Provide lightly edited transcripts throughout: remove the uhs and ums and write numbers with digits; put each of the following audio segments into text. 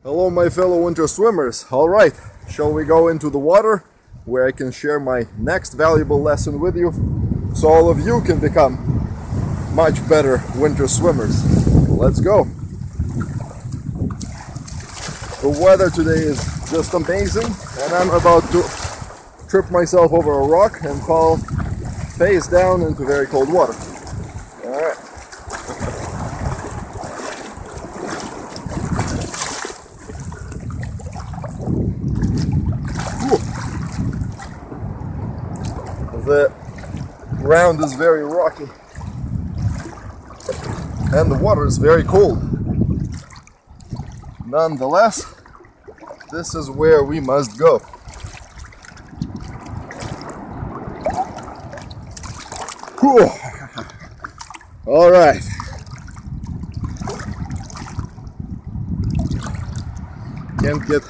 Hello my fellow winter swimmers. Alright, shall we go into the water where I can share my next valuable lesson with you so all of you can become much better winter swimmers. Let's go. The weather today is just amazing and I'm about to trip myself over a rock and fall face down into very cold water. Alright. The ground is very rocky and the water is very cold. Nonetheless, this is where we must go. Whew. All right. Can't get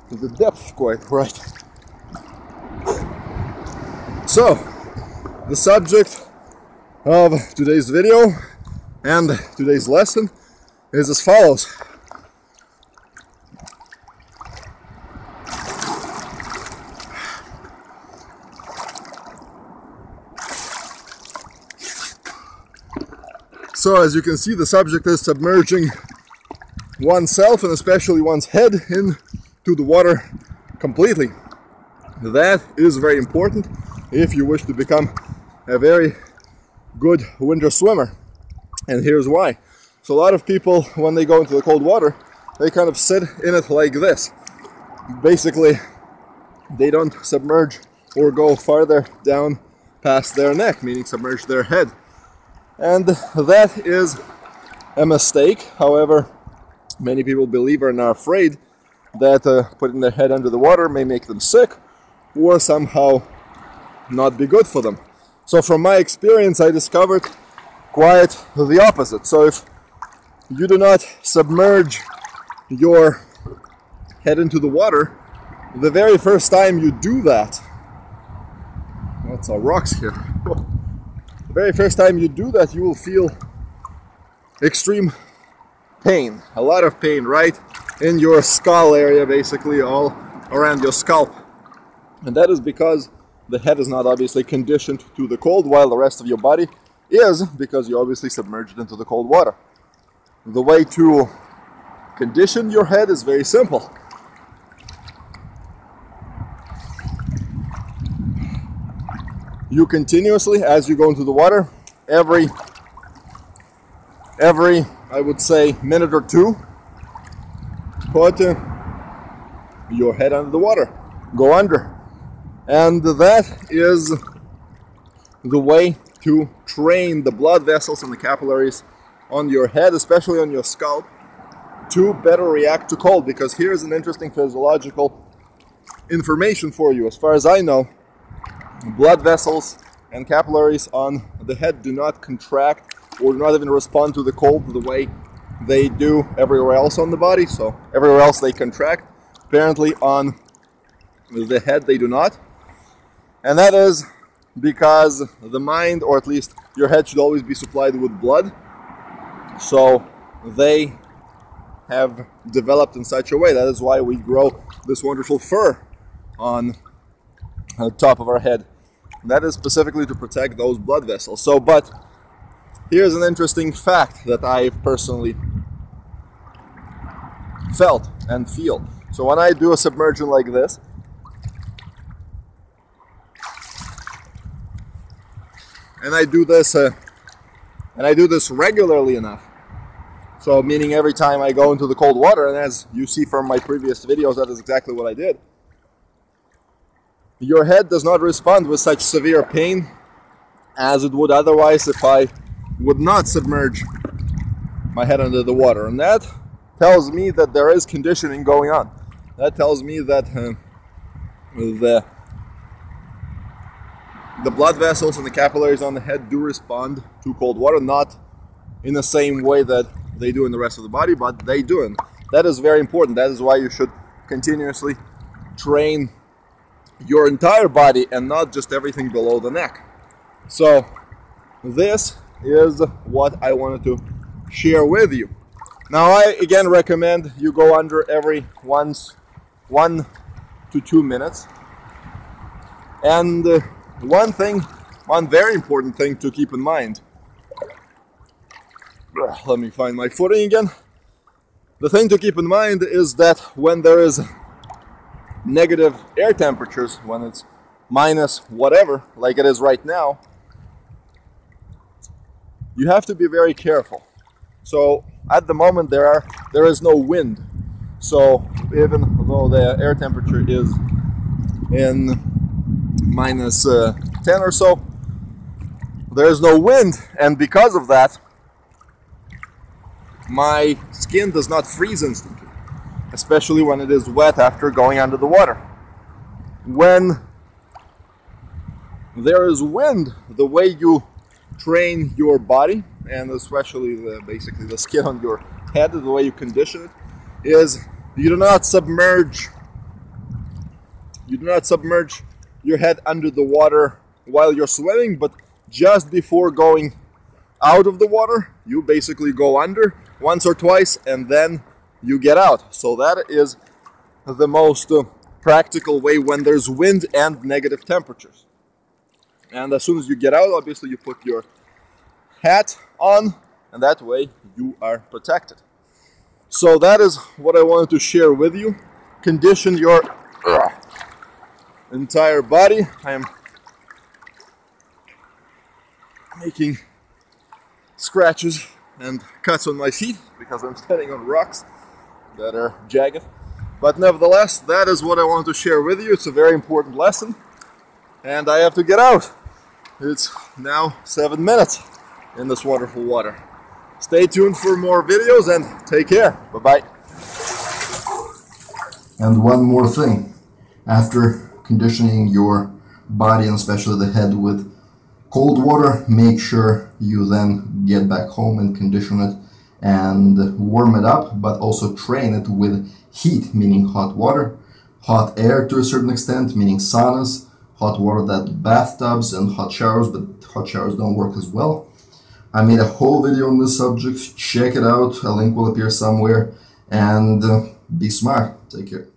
to the depth quite right. So, the subject of today's video and today's lesson is as follows. So, as you can see, the subject is submerging oneself and especially one's head into the water completely. That is very important if you wish to become a very good winter swimmer. And here's why. So a lot of people, when they go into the cold water, they kind of sit in it like this. Basically, they don't submerge or go farther down past their neck, meaning submerge their head. And that is a mistake. However, many people believe or are afraid that putting their head under the water may make them sick or somehow not be good for them. So from my experience, I discovered quite the opposite. So if you do not submerge your head into the water, the very first time you do that, lots of rocks here. The very first time you do that, you will feel extreme pain, a lot of pain right in your skull area, basically all around your scalp. And that is because the head is not obviously conditioned to the cold, while the rest of your body is, because you obviously submerged into the cold water. The way to condition your head is very simple. You continuously, as you go into the water, every I would say minute or two, put your head under the water, go under. And that is the way to train the blood vessels and the capillaries on your head, especially on your scalp, to better react to cold. Because here's an interesting physiological information for you. As far as I know, blood vessels and capillaries on the head do not contract or do not even respond to the cold the way they do everywhere else on the body. So everywhere else they contract. Apparently on the head they do not. And that is because the mind, or at least your head, should always be supplied with blood. So they have developed in such a way. That is why we grow this wonderful fur on the top of our head. That is specifically to protect those blood vessels. So, but here's an interesting fact that I've personally felt and feel. So when I do a submersion like this, and I do this regularly enough. So meaning every time I go into the cold water, and as you see from my previous videos, that is exactly what I did. Your head does not respond with such severe pain as it would otherwise if I would not submerge my head under the water. And that tells me that there is conditioning going on. That tells me that the blood vessels and the capillaries on the head do respond to cold water, not in the same way that they do in the rest of the body, but they do. And that is very important. That is why you should continuously train your entire body and not just everything below the neck. So this is what I wanted to share with you. Now I again recommend you go under every 1 to 2 minutes. And one very important thing to keep in mind. Let me find my footing again. The thing to keep in mind is that when there is negative air temperatures, when it's minus whatever, like it is right now, you have to be very careful. So at the moment there is no wind. So even though the air temperature is in minus 10 or so, there is no wind, and because of that my skin does not freeze instantly, especially when it is wet after going under the water. When there is wind, the way you train your body, and especially basically the skin on your head, the way you condition it, is you do not submerge your head under the water while you're swimming, but just before going out of the water, you basically go under once or twice and then you get out. So that is the most practical way when there's wind and negative temperatures. And as soon as you get out, obviously you put your hat on, and that way you are protected. So that is what I wanted to share with you. Condition your entire body. I am making scratches and cuts on my feet because I'm standing on rocks that are jagged. But nevertheless, that is what I wanted to share with you. It's a very important lesson, and I have to get out. It's now 7 minutes in this wonderful water. Stay tuned for more videos and take care. Bye-bye. And one more thing. After conditioning your body, and especially the head, with cold water, make sure you then get back home and condition it and warm it up, but also train it with heat, meaning hot water, hot air to a certain extent, meaning saunas, hot water, that bathtubs, and hot showers, but hot showers don't work as well. I made a whole video on this subject. Check it out. A link will appear somewhere. And be smart. Take care.